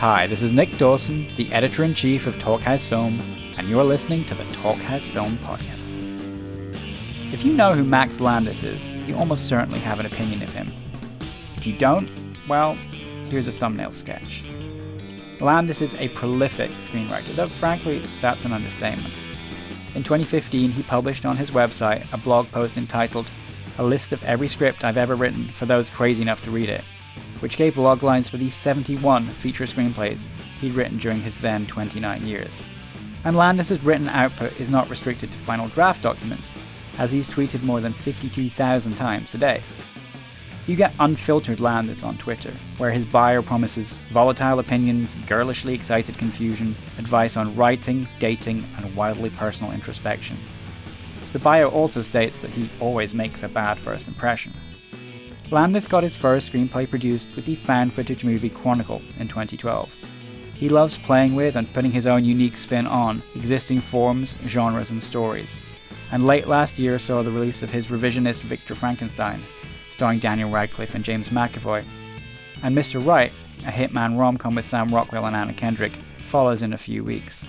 Hi, this is Nick Dawson, the editor-in-chief of Talkhouse Film, and you're listening to the Talkhouse Film Podcast. If you know who Max Landis is, you almost certainly have an opinion of him. If you don't, well, here's a thumbnail sketch. Landis is a prolific screenwriter, though frankly, that's an understatement. In 2015, he published on his website a blog post entitled "A List of Every Script I've Ever Written for Those Crazy Enough to Read It," which gave log lines for the 71 feature screenplays he'd written during his then 29 years. And Landis' written output is not restricted to final draft documents, as he's tweeted more than 52,000 times today. You get unfiltered Landis on Twitter, where his bio promises volatile opinions, girlishly excited confusion, advice on writing, dating, and wildly personal introspection. The bio also states that he always makes a bad first impression. Landis got his first screenplay produced with the found footage movie Chronicle in 2012. He loves playing with and putting his own unique spin on existing forms, genres, and stories. And late last year saw the release of his revisionist Victor Frankenstein, starring Daniel Radcliffe and James McAvoy. And Mr. Right, a hitman rom-com with Sam Rockwell and Anna Kendrick, follows in a few weeks.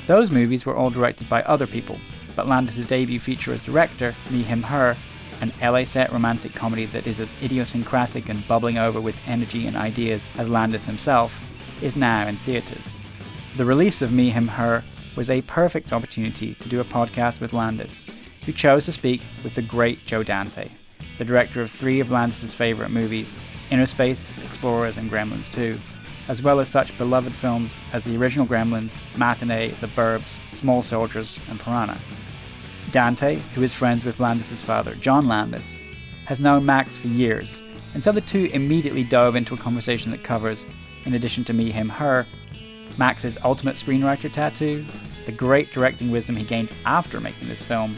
Those movies were all directed by other people, but Landis' debut feature as director, Me, Him, Her, an LA set romantic comedy that is as idiosyncratic and bubbling over with energy and ideas as Landis himself, is now in theatres. The release of Me, Him, Her was a perfect opportunity to do a podcast with Landis, who chose to speak with the great Joe Dante, the director of 3 of Landis' favourite movies, Inner Space, Explorers, and Gremlins 2, as well as such beloved films as the original Gremlins, Matinee, The Burbs, Small Soldiers, and Piranha. Dante, who is friends with Landis' father, John Landis, has known Max for years, and so the two immediately dove into a conversation that covers, in addition to Me, Him, Her, Max's ultimate screenwriter tattoo, the great directing wisdom he gained after making this film,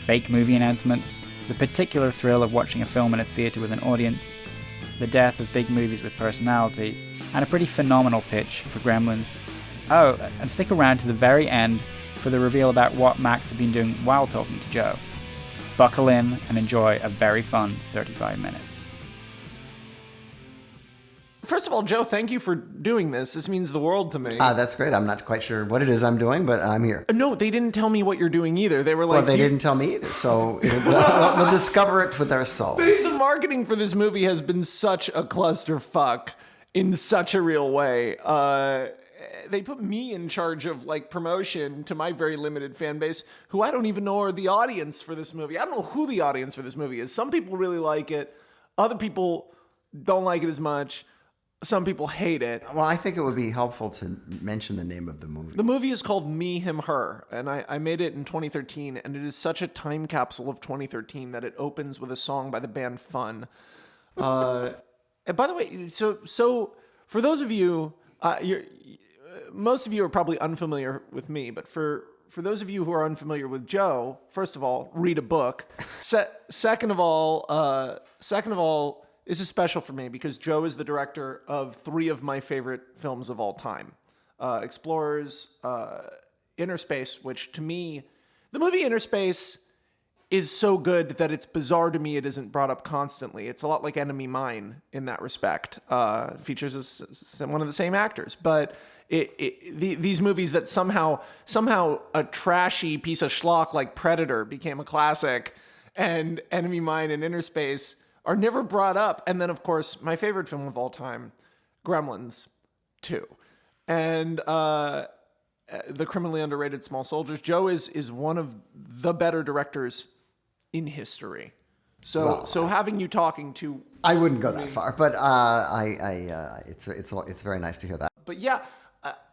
fake movie announcements, the particular thrill of watching a film in a theatre with an audience, the death of big movies with personality, and a pretty phenomenal pitch for Gremlins. Oh, and stick around to the very end for the reveal about what Max had been doing while talking to Joe. Buckle in and enjoy a very fun 35 minutes. First of all, Joe, thank you for doing this. This means the world to me. That's great. I'm not quite sure what it is I'm doing, but I'm here. No, they didn't tell me what you're doing either. They were like... Well, they didn't tell me either, so we'll discover it with ourselves. The marketing for this movie has been such a clusterfuck in such a real way. They put me in charge of promotion to my very limited fan base, who I don't even know are the audience for this movie. I don't know who the audience for this movie is. Some people really like it. Other people don't like it as much. Some people hate it. Well, I think it would be helpful to mention the name of the movie. The movie is called Me, Him, Her, and I made it in 2013, and it is such a time capsule of 2013 that it opens with a song by the band Fun. And by the way, so for those of you, most of you are probably unfamiliar with me, but for those of you who are unfamiliar with Joe, first of all, read a book. Second of all, this is special for me because Joe is the director of 3 of my favorite films of all time. Explorers, Inner Space, which to me, the movie Inner Space is so good that it's bizarre to me it isn't brought up constantly. It's a lot like Enemy Mine in that respect. Features one of the same actors, but these movies that somehow a trashy piece of schlock like Predator became a classic, and Enemy Mine and Inner Space are never brought up. And then, of course, my favorite film of all time, Gremlins 2. And the criminally underrated Small Soldiers. Joe is one of the better directors in history. So having you talking to... I wouldn't go that far, but it's very nice to hear that. But yeah,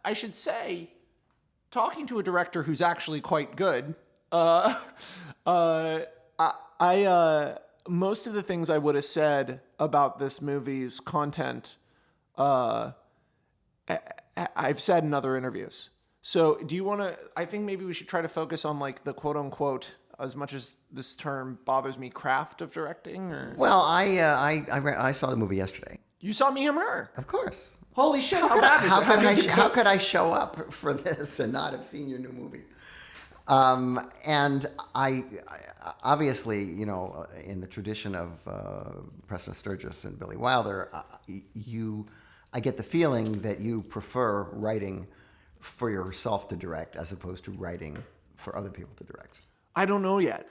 I should say, talking to a director who's actually quite good, most of the things I would have said about this movie's content, I've said in other interviews. So do you want to, I think maybe we should try to focus on the quote unquote, as much as this term bothers me, craft of directing? Or? Well, I saw the movie yesterday. You saw Me, Him, Her? Of course. Holy shit, how could I show up for this and not have seen your new movie? And I obviously, in the tradition of Preston Sturges and Billy Wilder, I get the feeling that you prefer writing for yourself to direct as opposed to writing for other people to direct. I don't know yet.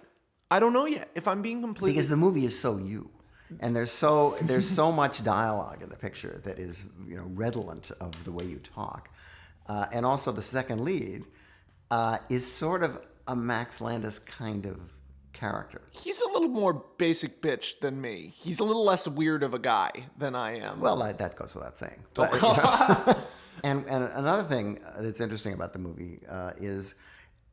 If I'm being completely... Because the movie is so you. And there's so much dialogue in the picture that is, redolent of the way you talk. And also the second lead is sort of a Max Landis kind of character. He's a little more basic bitch than me. He's a little less weird of a guy than I am. Well, that goes without saying. But, and another thing that's interesting about the movie is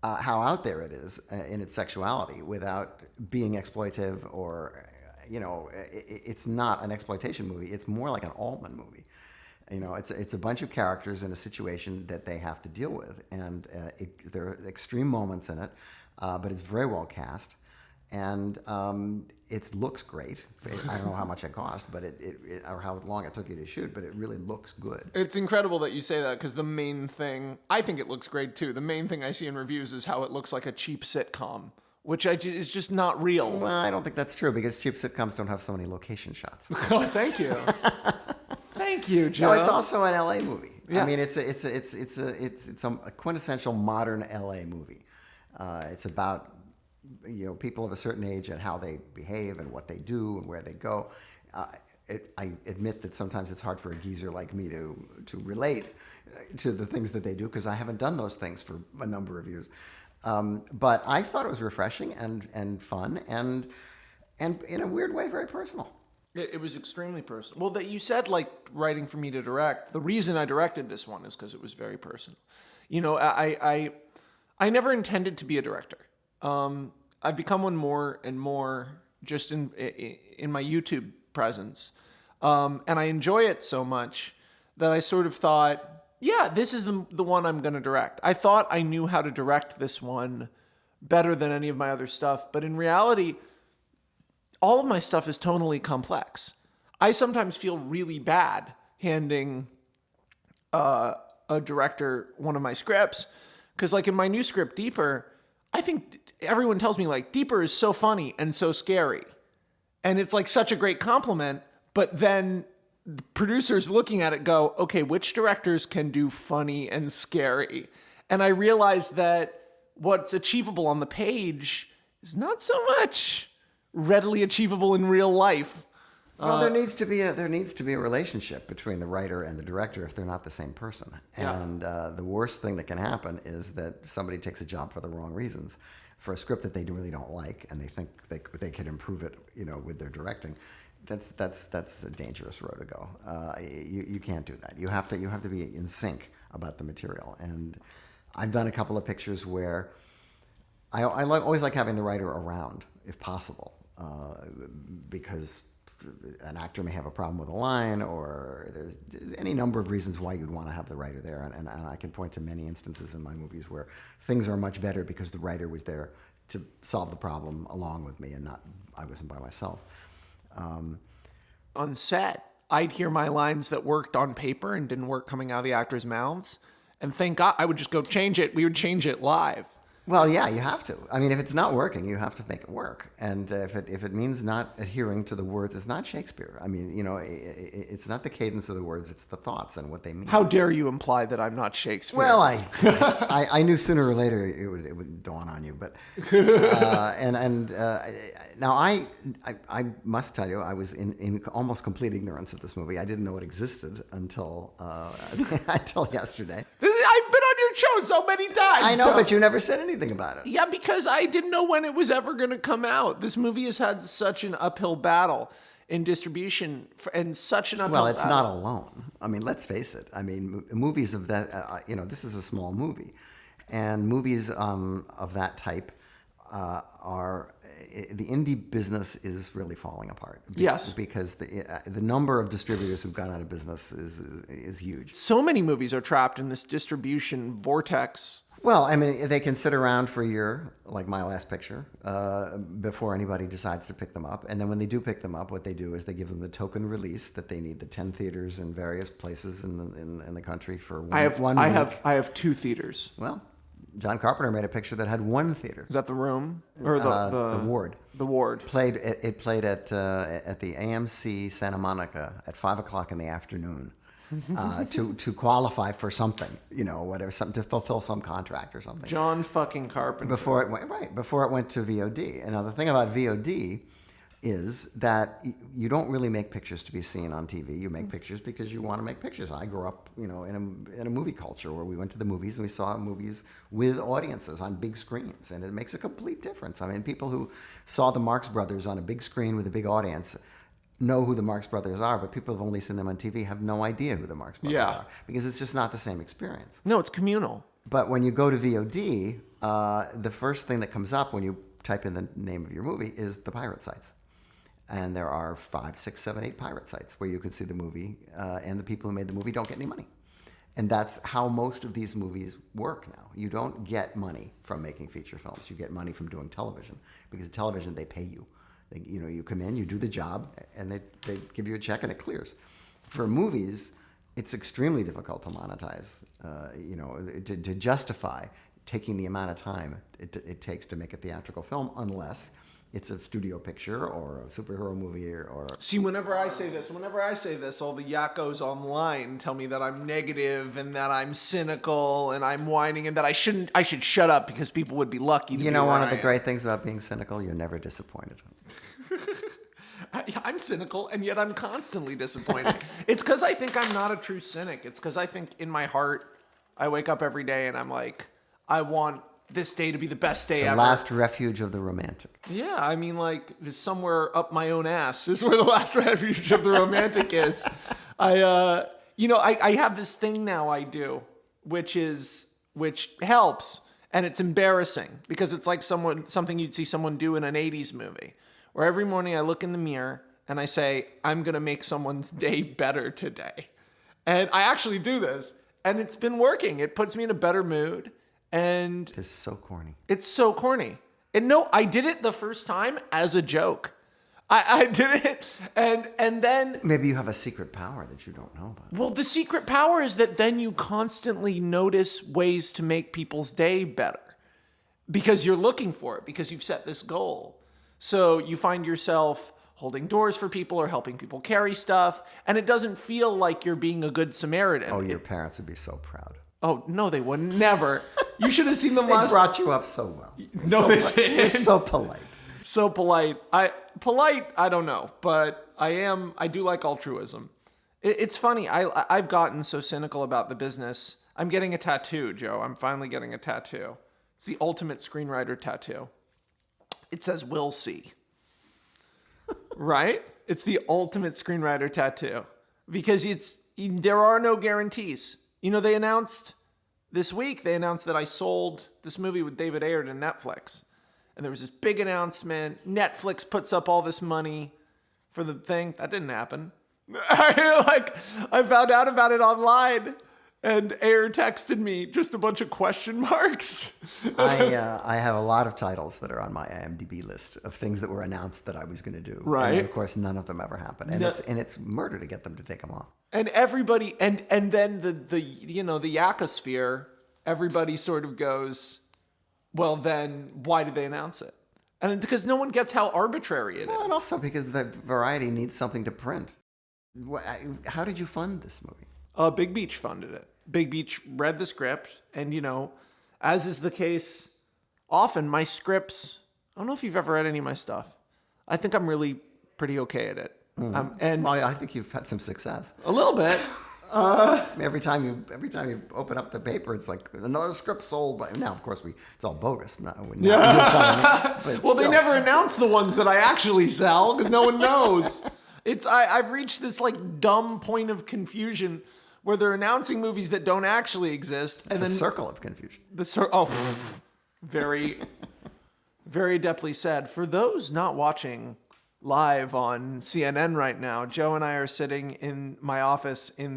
how out there it is in its sexuality without being exploitive or, it's not an exploitation movie. It's more like an Altman movie. It's a bunch of characters in a situation that they have to deal with, and there are extreme moments in it, but it's very well cast, and it looks great. I don't know how much it cost, but or how long it took you to shoot, but it really looks good. It's incredible that you say that, because the main thing, I think it looks great too. The main thing I see in reviews is how it looks like a cheap sitcom, which is just not real. Well, I don't think that's true, because cheap sitcoms don't have so many location shots. Oh, thank you. Thank you, Joe. No, it's also an LA movie. Yeah. I mean, it's a quintessential modern LA movie. It's about people of a certain age and how they behave and what they do and where they go. I admit that sometimes it's hard for a geezer like me to relate to the things that they do, because I haven't done those things for a number of years. But I thought it was refreshing and fun and in a weird way very personal. It was extremely personal. Well, that you said, like, writing for me to direct. The reason I directed this one is because it was very personal. I never intended to be a director. I've become one more and more just in my YouTube presence. And I enjoy it so much that I sort of thought, yeah, this is the one I'm going to direct. I thought I knew how to direct this one better than any of my other stuff. But in reality, all of my stuff is tonally complex. I sometimes feel really bad handing a director one of my scripts, because, like, in my new script, Deeper, I think everyone tells me, like, Deeper is so funny and so scary. And it's, like, such a great compliment. But then the producers looking at it go, okay, which directors can do funny and scary? And I realized that what's achievable on the page is not so much readily achievable in real life. Well, there needs to be a relationship between the writer and the director if they're not the same person. Yeah. And the worst thing that can happen is that somebody takes a job for the wrong reasons, for a script that they really don't like, and they think they could improve it, with their directing. That's a dangerous road to go. You can't do that. You have to be in sync about the material. And I've done a couple of pictures where I always like having the writer around if possible. Because an actor may have a problem with a line, or there's any number of reasons why you'd want to have the writer there. And I can point to many instances in my movies where things are much better because the writer was there to solve the problem along with me, and I wasn't by myself. On set, I'd hear my lines that worked on paper and didn't work coming out of the actors' mouths, and thank God I would just go change it. We would change it live. Well, yeah, you have to. I mean, if it's not working, you have to make it work. And if it means not adhering to the words, it's not Shakespeare. I mean, it's not the cadence of the words; it's the thoughts and what they mean. How dare you imply that I'm not Shakespeare? Well, I knew sooner or later it would dawn on you. But now I must tell you, I was in almost complete ignorance of this movie. I didn't know it existed until yesterday. I've been on your show so many times. I know, but you never said anything about it. Yeah, because I didn't know when it was ever going to come out. This movie has had such an uphill battle in distribution and such an uphill Well, it's battle. not alone. I mean, let's face it. I mean, movies of that, this is a small movie. And movies of that type the indie business is really falling apart. Yes. Because the number of distributors who've gone out of business is huge. So many movies are trapped in this distribution vortex. Well, I mean, they can sit around for a year, like my last picture, before anybody decides to pick them up. And then when they do pick them up, what they do is they give them the token release that they need, the 10 theaters in various places in the country for one week. I have 2 theaters. Well, John Carpenter made a picture that had 1 theater. Is that the Room or the Ward? The Ward. It played at the AMC Santa Monica at 5:00 in the afternoon. to qualify for something, whatever, something to fulfill some contract or something. John fucking Carpenter. Before it went to VOD. And now the thing about VOD is that you don't really make pictures to be seen on TV. You make pictures because you want to make pictures. I grew up, in a movie culture where we went to the movies and we saw movies with audiences on big screens, and it makes a complete difference. I mean, people who saw the Marx Brothers on a big screen with a big audience know who the Marx Brothers are, but people who've only seen them on TV have no idea who the Marx Brothers are, because it's just not the same experience. No, it's communal. But when you go to VOD, the first thing that comes up when you type in the name of your movie is the pirate sites. And there are 5, 6, 7, 8 pirate sites where you can see the movie, and the people who made the movie don't get any money. And that's how most of these movies work now. You don't get money from making feature films. You get money from doing television, because television, they pay you. You come in, you do the job, and they give you a check and it clears. For movies, it's extremely difficult to monetize, to justify taking the amount of time it takes to make a theatrical film, unless it's a studio picture or a superhero movie or. See, whenever I say this, all the yakkos online tell me that I'm negative and that I'm cynical and I'm whining and that I should shut up because people would be lucky to be one of the great things about being cynical, you're never disappointed. I'm cynical, and yet I'm constantly disappointed. It's because I think I'm not a true cynic. It's because I think in my heart, I wake up every day and I'm like, I want this day to be the best day ever. The last refuge of the romantic. Yeah, I mean, like, somewhere up my own ass is where the last refuge of the romantic is. I have this thing now I do, which helps, and it's embarrassing because it's like something you'd see someone do in an 80s movie, where every morning I look in the mirror and I say, I'm going to make someone's day better today. And I actually do this, and it's been working. It puts me in a better mood. And it's so corny. It's so corny. And no, I did it the first time as a joke. I did it, and then maybe you have a secret power that you don't know about. Well, the secret power is that then you constantly notice ways to make people's day better because you're looking for it, because you've set this goal. So you find yourself holding doors for people or helping people carry stuff, and it doesn't feel like you're being a good Samaritan. Oh, your parents would be so proud. Oh, no, they would never. You should have seen them They last... brought you up so well. No, they didn't. You're so polite. So polite. I don't know, but I do like altruism. It's funny. I've gotten so cynical about the business. I'm getting a tattoo, Joe. I'm finally getting a tattoo. It's the ultimate screenwriter tattoo. It says, "We'll see." Right? It's the ultimate screenwriter tattoo because there are no guarantees. They announced this week, that I sold this movie with David Ayer to Netflix. And there was this big announcement. Netflix puts up all this money for the thing. That didn't happen. I found out about it online. And Ayer texted me just a bunch of question marks. I have a lot of titles that are on my IMDb list of things that were announced that I was going to do. Right. And of course, none of them ever happened. And it's murder to get them to take them off. And everybody, and then the Yakkosphere, everybody sort of goes, well, then why did they announce it? And because no one gets how arbitrary it is. And also because the Variety needs something to print. How did you fund this movie? Big Beach funded it. Big Beach read the script, and as is the case often, my scripts, I don't know if you've ever read any of my stuff. I think I'm really pretty okay at it. And I think you've had some success. A little bit. Every time you open up the paper, it's like another script sold. But now, of course, it's all bogus. They never announce the ones that I actually sell because no one knows. I've reached this dumb point of confusion where they're announcing movies that don't actually exist. It's a circle of confusion. Very, very adeptly said. For those not watching live on CNN right now, Joe and I are sitting in my office in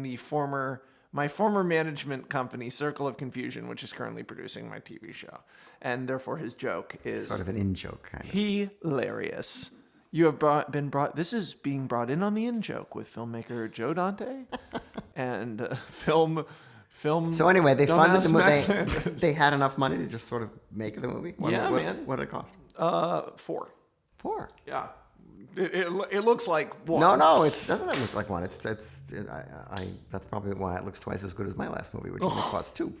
my former management company, Circle of Confusion, which is currently producing my TV show. And therefore his joke is... sort of an in-joke, kind of. Hilarious. You have this is being brought in on the in-joke with filmmaker Joe Dante and film. So anyway, they funded the movie. They had enough money to just sort of make the movie? Man. What did it cost? $4. $4? Yeah. It looks like one. No, it doesn't look like one. That's probably why it looks twice as good as my last movie, which only cost $2.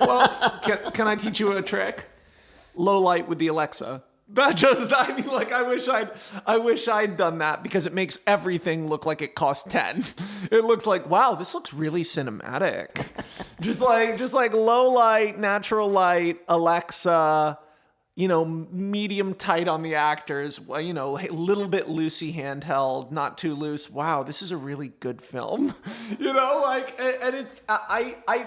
Well, can I teach you a trick? Low light with the Alexa. I wish I'd done that because it makes everything look like it cost 10. It looks like, wow, this looks really cinematic. just like low light, natural light, Alexa, medium tight on the actors, a little bit loosey handheld, not too loose. Wow, this is a really good film. And it's,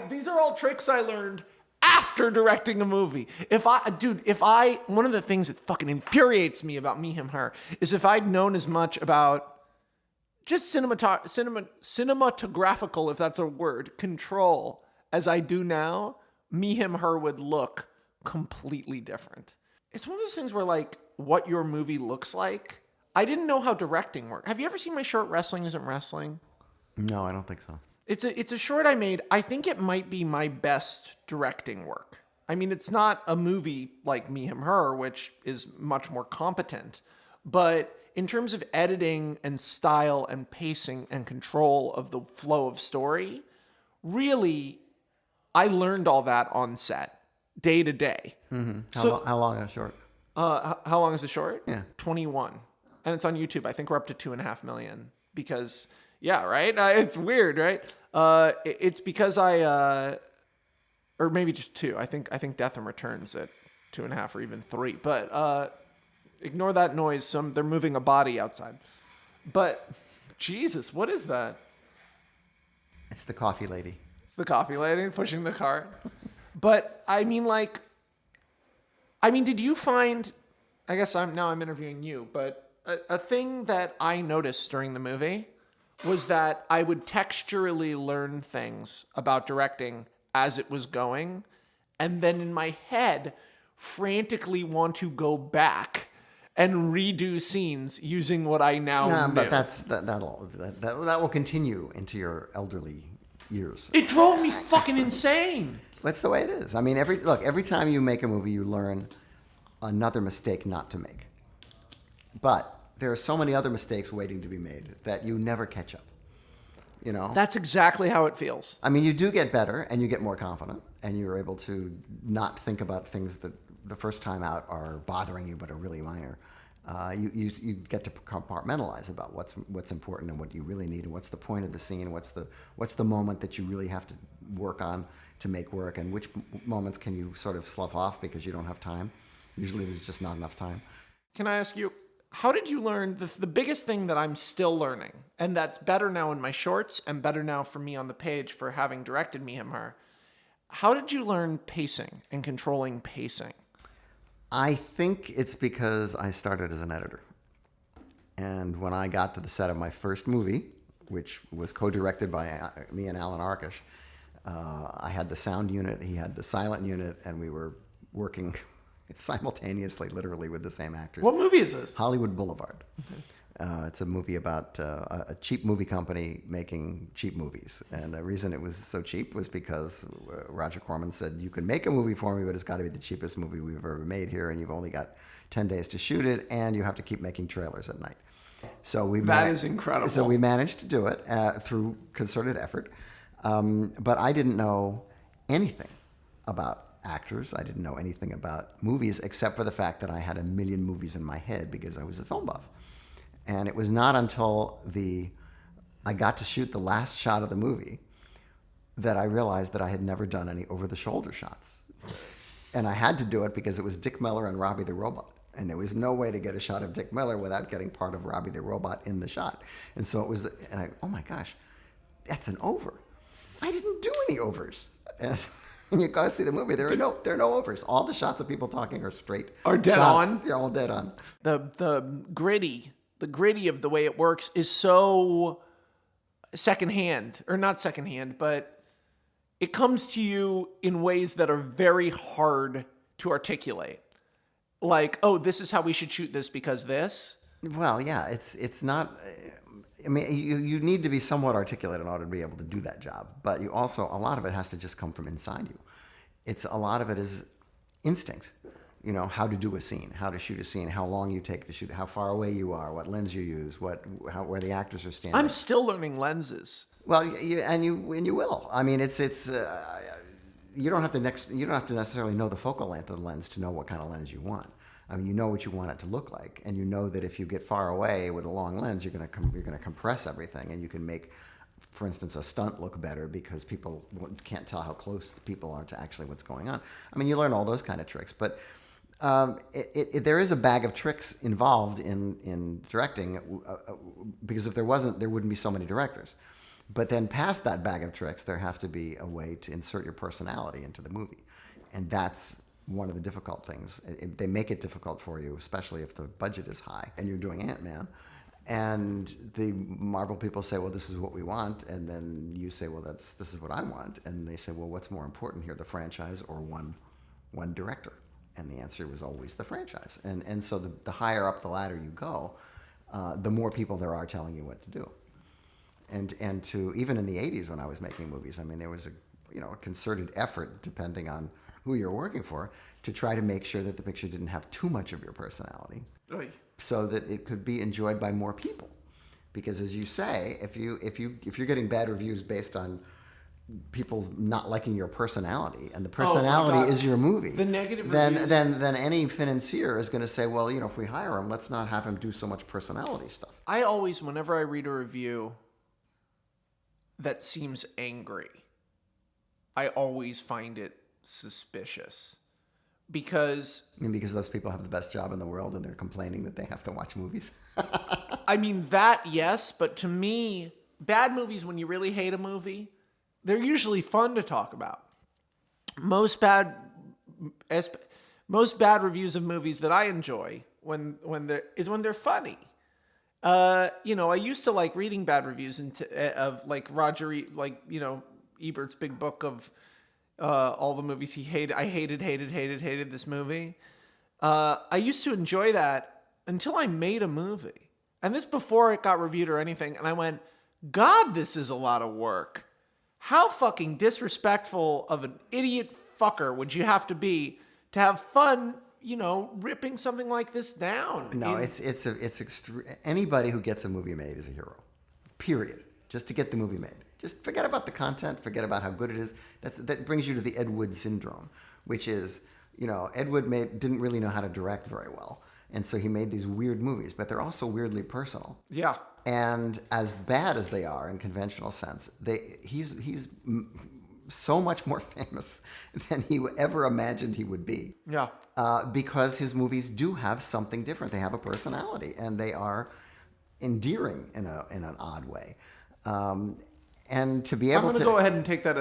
these are all tricks I learned after directing a movie. One of the things that fucking infuriates me about Me, Him, Her is if I'd known as much about just cinematographical, if that's a word, control as I do now, Me, Him, Her would look completely different. It's one of those things where, like, what your movie looks like, I didn't know how directing worked. Have you ever seen my short Wrestling Isn't Wrestling? No, I don't think so. It's a short I made. I think it might be my best directing work. I mean, it's not a movie like Me, Him, Her, which is much more competent. But in terms of editing and style and pacing and control of the flow of story, really, I learned all that on set, day to day. Mm-hmm. How long is it short? How long is the short? Yeah. 21. And it's on YouTube. I think we're up to 2.5 million because... Yeah, right? It's weird, right? It's because or maybe just 2. I think Death and Returns at 2.5 or even 3. But ignore that noise. They're moving a body outside. But Jesus, what is that? It's the coffee lady. It's the coffee lady pushing the cart. But I mean, did you find? I guess I'm interviewing you, but a thing that I noticed during the movie was that I would texturally learn things about directing as it was going, and then in my head, frantically want to go back and redo scenes using what I now knew. But that will continue into your elderly years. It drove me fucking insane. That's the way it is. I mean, every time you make a movie, you learn another mistake not to make. But there are so many other mistakes waiting to be made that you never catch up. That's exactly how it feels. I mean, you do get better and you get more confident and you're able to not think about things that the first time out are bothering you but are really minor. You get to compartmentalize about what's important and what you really need and what's the point of the scene, what's the moment that you really have to work on to make work, and which moments can you sort of slough off because you don't have time. Usually there's just not enough time. Can I ask you, how did you learn the biggest thing that I'm still learning, and that's better now in my shorts and better now for me on the page for having directed Me, Him, Her? How did you learn pacing and controlling pacing? I think it's because I started as an editor. And when I got to the set of my first movie, which was co-directed by me and Alan Arkish, I had the sound unit, he had the silent unit, and we were working simultaneously, literally, with the same actors. What movie is this? Hollywood Boulevard. It's a movie about a cheap movie company making cheap movies. And the reason it was so cheap was because Roger Corman said, you can make a movie for me, but it's got to be the cheapest movie we've ever made here, and you've only got 10 days to shoot it, and you have to keep making trailers at night. That is incredible. So we managed to do it through concerted effort. But I didn't know anything about actors. I didn't know anything about movies except for the fact that I had a million movies in my head because I was a film buff. And it was not until I got to shoot the last shot of the movie that I realized that I had never done any over-the-shoulder shots. And I had to do it because it was Dick Miller and Robbie the Robot. And there was no way to get a shot of Dick Miller without getting part of Robbie the Robot in the shot. And so it was, oh my gosh, that's an over. I didn't do any overs. And when you go see the movie, there are no overs. All the shots of people talking are straight. Are dead shots. on? They're all dead on. The gritty of the way it works is so secondhand, or not secondhand, but it comes to you in ways that are very hard to articulate. Like, oh, this is how we should shoot this because this. Well, yeah, it's not. I mean, you need to be somewhat articulate in order to be able to do that job. But you also, a lot of it has to just come from inside you. A lot of it is instinct. you know, how to do a scene, how to shoot a scene, how long you take to shoot, how far away you are, what lens you use, where the actors are standing. I'm still learning lenses. Well, you will. I mean, you don't have to necessarily know the focal length of the lens to know what kind of lens you want. I mean, you know what you want it to look like, and you know that if you get far away with a long lens, you're going to compress everything, and you can make, for instance, a stunt look better because people can't tell how close the people are to actually what's going on. I mean, you learn all those kind of tricks, but there is a bag of tricks involved in directing because if there wasn't, there wouldn't be so many directors. But then past that bag of tricks, there have to be a way to insert your personality into the movie, and that's one of the difficult things. They make it difficult for you, especially if the budget is high and you're doing Ant-Man. And the Marvel people say, well, this is what we want. And then you say, well, this is what I want. And they say, well, what's more important here, the franchise or one director? And the answer was always the franchise. And so the higher up the ladder you go, the more people there are telling you what to do. And to even in the 80s when I was making movies, I mean, there was a concerted effort, depending on who you're working for, to try to make sure that the picture didn't have too much of your personality. Oy. So that it could be enjoyed by more people, because as you say, if you're getting bad reviews based on people not liking your personality, and the personality is your movie, the negative reviews, then any financier is going to say, well, if we hire him, let's not have him do so much personality stuff. I always, whenever I read a review that seems angry, I always find it suspicious. Because those people have the best job in the world and they're complaining that they have to watch movies. I mean, that, yes, but to me, bad movies, when you really hate a movie, they're usually fun to talk about. Most bad reviews of movies that I enjoy when they're funny. I used to like reading bad reviews of like Ebert's big book of all the movies he hated. I hated this movie. I used to enjoy that until I made a movie. And this before it got reviewed or anything. And I went, God, this is a lot of work. How fucking disrespectful of an idiot fucker would you have to be to have fun, ripping something like this down? No, it's anybody who gets a movie made is a hero. Period. Just to get the movie made. Just forget about the content, forget about how good it is. That brings you to the Ed Wood syndrome, which is, Ed Wood didn't really know how to direct very well. And so he made these weird movies, but they're also weirdly personal. Yeah. And as bad as they are in conventional sense, he's so much more famous than he ever imagined he would be. Yeah. Because his movies do have something different. They have a personality, and they are endearing in an odd way. And to be able I'm going to go ahead and take that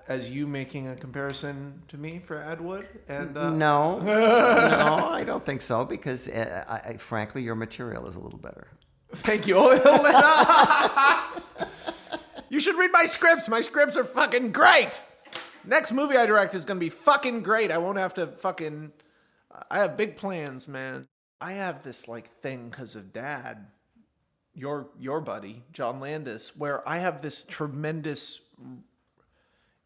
as you making a comparison to me for Ed Wood. And no, I don't think so, because frankly, your material is a little better. Thank you. You should read my scripts. My scripts are fucking great. Next movie I direct is going to be fucking great. I won't have to I have big plans, man. I have this thing because of Dad. Your buddy, John Landis, where I have this tremendous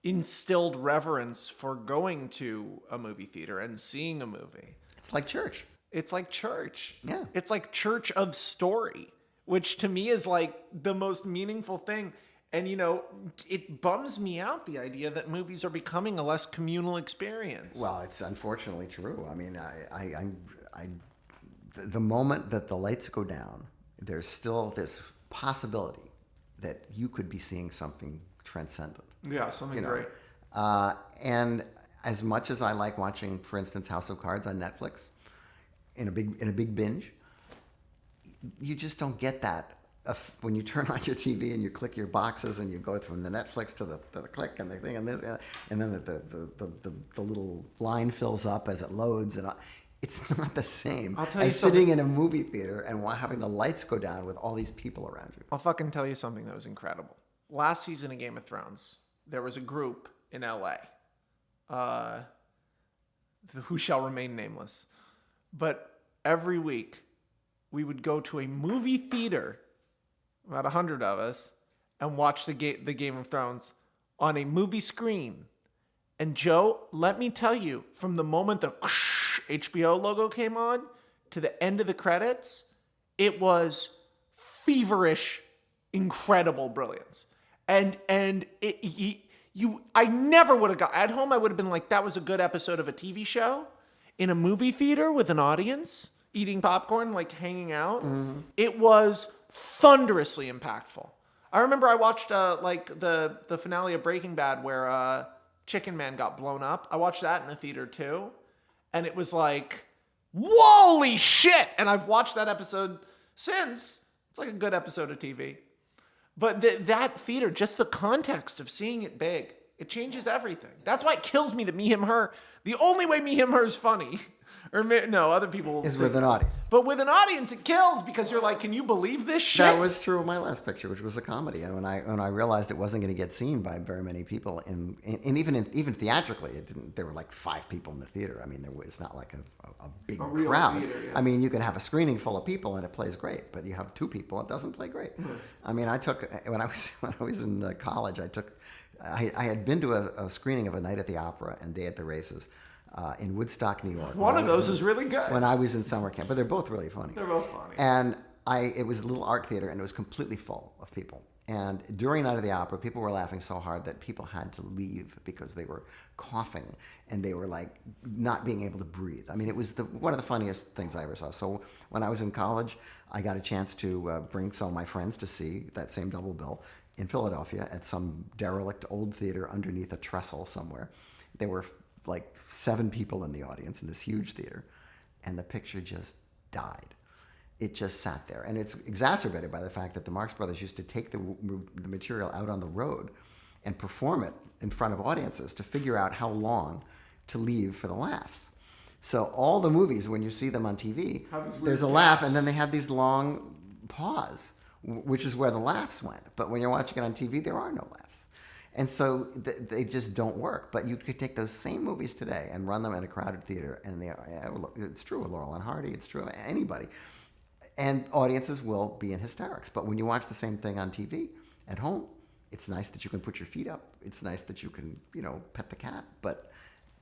instilled reverence for going to a movie theater and seeing a movie. It's like church. It's like church. Yeah. It's like church of story, which to me is the most meaningful thing. And, it bums me out, the idea that movies are becoming a less communal experience. Well, it's unfortunately true. I mean, the moment that the lights go down, there's still this possibility that you could be seeing something transcendent. Yeah, something great. And as much as I like watching, for instance, House of Cards on Netflix in a big binge, you just don't get that when you turn on your TV and you click your boxes and you go from the Netflix to the click and the thing and this, and then the little line fills up as it loads, and it's not the same as sitting in a movie theater and having the lights go down with all these people around you. I'll fucking tell you something that was incredible. Last season of Game of Thrones, there was a group in LA, who shall remain nameless, but every week we would go to a movie theater, about 100 of us, and watch the Game of Thrones on a movie screen. And Joe, let me tell you, from the moment the HBO logo came on to the end of the credits, it was feverish, incredible brilliance. And I never would have got at home. I would have been like, that was a good episode of a TV show. In a movie theater with an audience, eating popcorn, like hanging out, it was thunderously impactful. I remember I watched like the finale of Breaking Bad where Chicken Man got blown up. I watched that in a theater too, and it was like, holy shit! And I've watched that episode since. It's like a good episode of TV. But that theater, just the context of seeing it big, it changes everything. That's why it kills me that Me, Him, Her. The only way Me, Him, Her is funny, or no, other people is with an audience. But with an audience, it kills because you're like, can you believe this shit? That was true of my last picture, which was a comedy. And when I realized it wasn't going to get seen by very many people, and even theatrically, it didn't. There were like 5 people in the theater. I mean, it's not like a big crowd. Theater, yeah. I mean, you can have a screening full of people and it plays great, but you have 2 people, it doesn't play great. I mean, when I was in college, I had been to a screening of A Night at the Opera and Day at the Races in Woodstock, New York. One of those is really good. When I was in summer camp, but they're both really funny. They're both funny. And it was a little art theater, and it was completely full of people. And during Night of the Opera, people were laughing so hard that people had to leave because they were coughing and they were like not being able to breathe. I mean, it was one of the funniest things I ever saw. So when I was in college, I got a chance to bring some of my friends to see that same double bill in Philadelphia at some derelict old theater underneath a trestle somewhere. There were like 7 people in the audience in this huge theater, and the picture just died. It just sat there. And it's exacerbated by the fact that the Marx Brothers used to take the material out on the road and perform it in front of audiences to figure out how long to leave for the laughs. So all the movies, when you see them on TV, there's a laugh, and then they have these long pause, which is where the laughs went. But when you're watching it on TV, there are no laughs. And so they just don't work. But you could take those same movies today and run them in a crowded theater, and it's true with Laurel and Hardy, it's true of anybody. And audiences will be in hysterics. But when you watch the same thing on TV at home, it's nice that you can put your feet up. It's nice that you can, pet the cat. But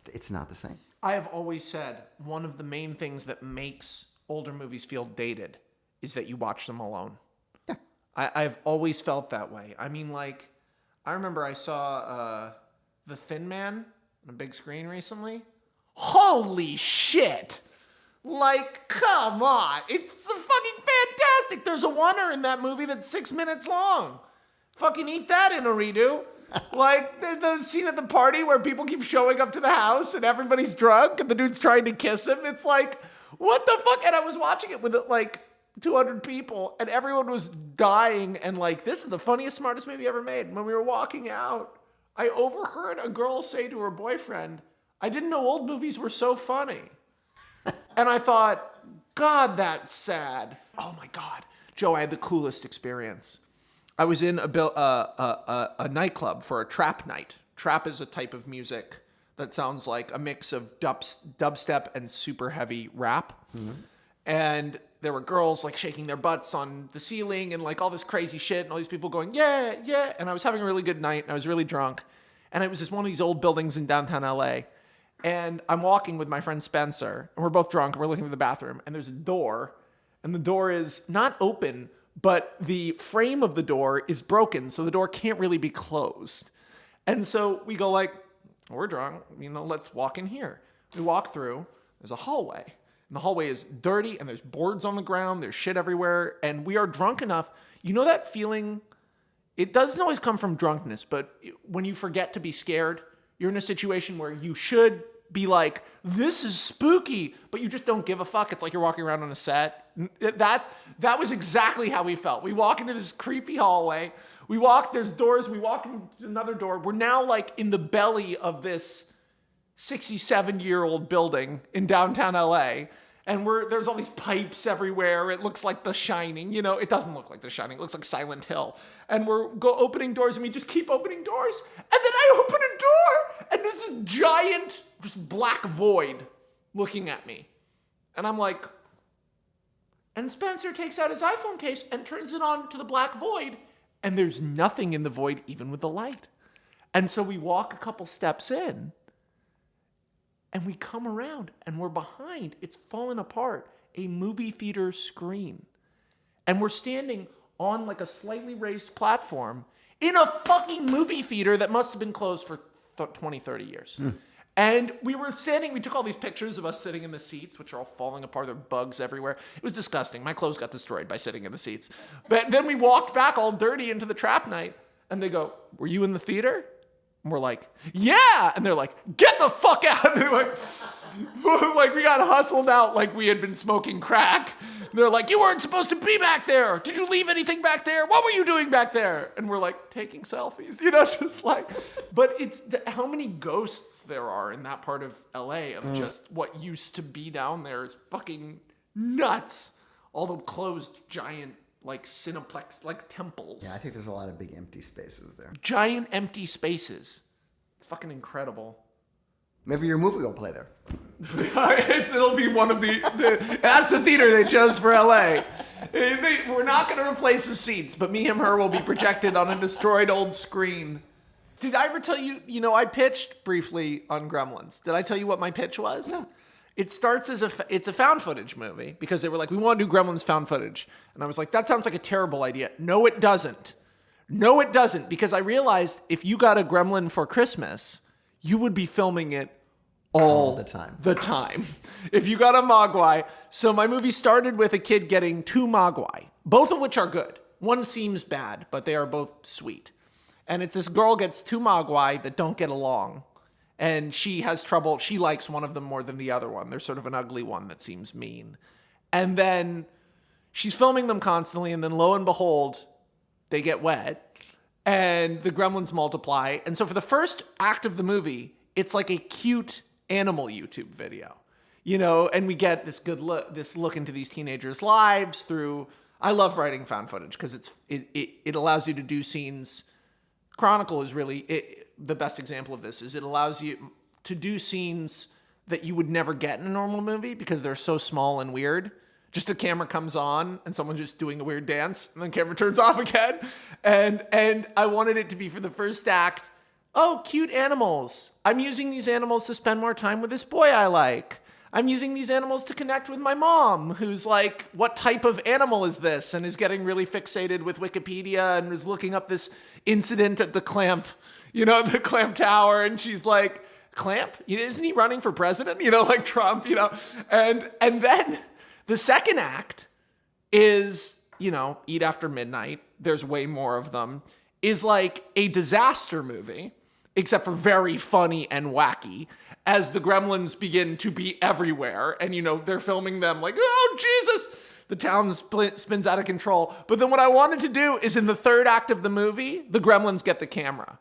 it's not the same. I have always said one of the main things that makes older movies feel dated is that you watch them alone. Yeah. I've always felt that way. I mean, like, I remember I saw The Thin Man on a big screen recently. Holy shit! Like, come on. It's fucking fantastic. There's a wonder in that movie that's 6 minutes long. Fucking eat that in a redo. Like, the scene at the party where people keep showing up to the house and everybody's drunk and the dude's trying to kiss him. It's like, what the fuck? And I was watching it with, like, 200 people and everyone was dying and like, this is the funniest, smartest movie ever made. And when we were walking out, I overheard a girl say to her boyfriend, I didn't know old movies were so funny. And I thought, God, that's sad. Oh my God. Joe, I had the coolest experience. I was in a nightclub for a trap night. Trap is a type of music that sounds like a mix of dubstep and super heavy rap. Mm-hmm. And there were girls like shaking their butts on the ceiling and like all this crazy shit and all these people going, yeah, yeah. And I was having a really good night and I was really drunk. And it was just one of these old buildings in downtown LA. And I'm walking with my friend Spencer, and we're both drunk, and we're looking for the bathroom, and there's a door, and the door is not open, but the frame of the door is broken, so the door can't really be closed. And so we go like, we're drunk, let's walk in here. We walk through, there's a hallway, and the hallway is dirty, and there's boards on the ground, there's shit everywhere, and we are drunk enough. You know that feeling? It doesn't always come from drunkenness, but when you forget to be scared, you're in a situation where you should be like, this is spooky, but you just don't give a fuck. It's like you're walking around on a set. That was exactly how we felt. We walk into this creepy hallway. There's doors. We walk into another door. We're now like in the belly of this 67-year-old building in downtown LA. And there's all these pipes everywhere. It looks like The Shining. It doesn't look like The Shining. It looks like Silent Hill. And we're opening doors, and we just keep opening doors. And then I open a door, and there's this giant, just black void looking at me. And I'm like, and Spencer takes out his iPhone case and turns it on to the black void, and there's nothing in the void, even with the light. And so we walk a couple steps in, And we come around and we're behind, it's fallen apart, a movie theater screen. And we're standing on like a slightly raised platform in a fucking movie theater that must have been closed for 20, 30 years. And we were standing, we took all these pictures of us sitting in the seats, which are all falling apart. There are bugs everywhere. It was disgusting. My clothes got destroyed by sitting in the seats. But then we walked back all dirty into the trap night, and they go, "Were you in the theater?" And we're like, "Yeah." And they're like, "Get the fuck out." And they're like we got hustled out like we had been smoking crack. They're like, "You weren't supposed to be back there. Did you leave anything back there? What were you doing back there?" And we're like, taking selfies, just like, but it's how many ghosts there are in that part of LA of just what used to be down there is fucking nuts. All the closed giant like cineplex, like temples. Yeah, I think there's a lot of big empty spaces there. Giant empty spaces. Fucking incredible. Maybe your movie will play there. It'll be one of that's the theater they chose for LA. We're not going to replace the seats, but Me, Him, Her will be projected on a destroyed old screen. Did I ever tell you, I pitched briefly on Gremlins. Did I tell you what my pitch was? No. It starts as it's a found footage movie because they were like, we want to do Gremlins found footage. And I was like, that sounds like a terrible idea. No, it doesn't. No, it doesn't. Because I realized if you got a Gremlin for Christmas, you would be filming it all the time. If you got a Mogwai. So my movie started with a kid getting 2 Mogwai, both of which are good. One seems bad, but they are both sweet. And it's this girl gets 2 Mogwai that don't get along. And she has trouble. She likes one of them more than the other one. There's sort of an ugly one that seems mean. And then she's filming them constantly. And then lo and behold, they get wet. And the gremlins multiply. And so for the first act of the movie, it's like a cute animal YouTube video, and we get this look into these teenagers' lives through. I love writing found footage because it allows you to do scenes. Chronicle is really the best example of this. Is it allows you to do scenes that you would never get in a normal movie because they're so small and weird. Just a camera comes on and someone's just doing a weird dance and then camera turns off again. And I wanted it to be for the first act. Oh, cute animals. I'm using these animals to spend more time with this boy I like. I'm using these animals to connect with my mom, who's like, what type of animal is this? And is getting really fixated with Wikipedia and is looking up this incident at the Clamp, the Clamp Tower. And she's like, Clamp? Isn't he running for president? Like Trump, And then the second act is, Eat After Midnight. There's way more of them. Is like a disaster movie, except for very funny and wacky, as the gremlins begin to be everywhere. And, they're filming them like, oh, Jesus, the town spins out of control. But then what I wanted to do is in the third act of the movie, the gremlins get the camera.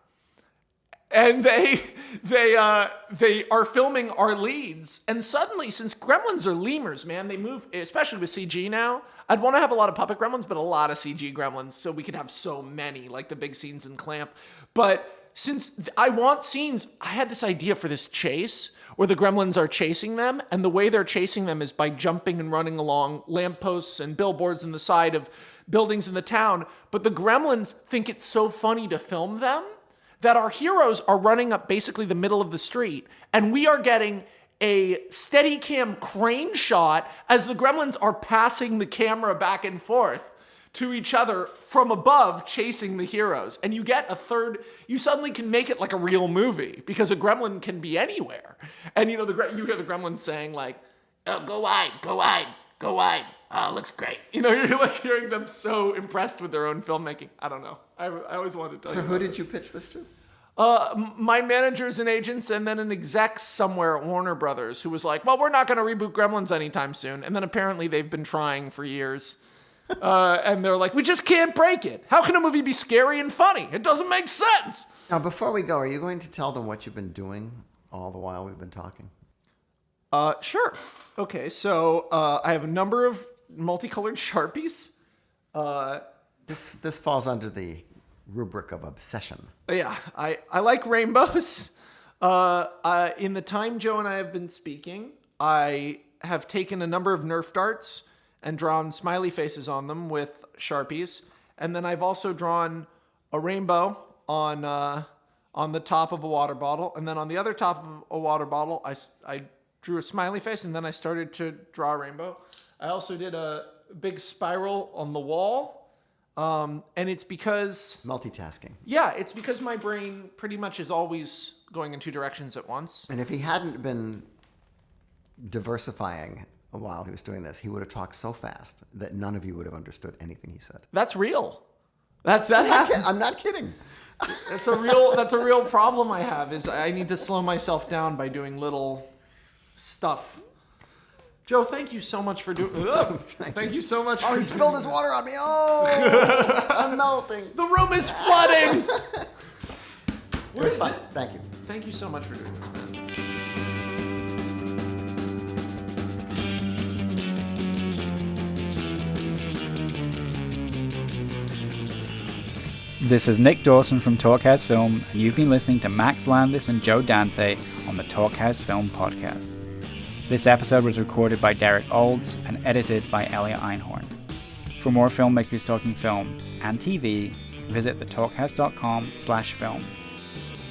And they are filming our leads. And suddenly, since gremlins are lemurs, man, they move, especially with CG now. I'd want to have a lot of puppet gremlins, but a lot of CG gremlins, so we could have so many, like the big scenes in Clamp. But since I want scenes, I had this idea for this chase where the gremlins are chasing them, and the way they're chasing them is by jumping and running along lampposts and billboards in the side of buildings in the town. But the gremlins think it's so funny to film them that our heroes are running up basically the middle of the street, and we are getting a Steadicam crane shot as the gremlins are passing the camera back and forth to each other from above, chasing the heroes. And you get you suddenly can make it like a real movie because a gremlin can be anywhere. And you hear the gremlins saying like, oh, go wide, go wide, go wide. Oh, looks great. You're like hearing them so impressed with their own filmmaking. I don't know. I always wanted to tell you. So who did you pitch this to? My managers and agents, and then an exec somewhere at Warner Brothers who was like, well, we're not going to reboot Gremlins anytime soon. And then apparently they've been trying for years. And they're like, we just can't break it. How can a movie be scary and funny? It doesn't make sense. Now, before we go, are you going to tell them what you've been doing all the while we've been talking? Sure. Okay, so I have a number of multicolored Sharpies. This falls under the rubric of obsession. Yeah, I like rainbows. In the time Joe and I have been speaking, I have taken a number of Nerf darts and drawn smiley faces on them with Sharpies. And then I've also drawn a rainbow on on the top of a water bottle. And then on the other top of a water bottle, I drew a smiley face, and then I started to draw a rainbow. I also did a big spiral on the wall. And it's because... Multitasking. Yeah, it's because my brain pretty much is always going in two directions at once. And if he hadn't been diversifying while he was doing this, he would have talked so fast that none of you would have understood anything he said. That's real. That happens. I'm not kidding. That's a real problem I have, is I need to slow myself down by doing little stuff. Joe, thank you so much for doing... Thank you so much. Oh, he spilled his water on me. Oh, I'm melting. The room is flooding. It was fun. Thank you. Thank you so much for doing this, man. This is Nick Dawson from Talkhouse Film, and you've been listening to Max Landis and Joe Dante on the Talkhouse Film podcast. This episode was recorded by Derek Olds and edited by Elliot Einhorn. For more filmmakers talking film and TV, visit thetalkhouse.com/film.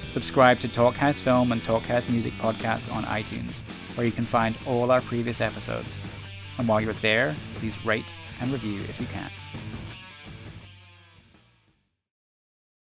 Subscribe to Talkhouse Film and Talkhouse Music podcasts on iTunes, where you can find all our previous episodes. And while you're there, please rate and review if you can.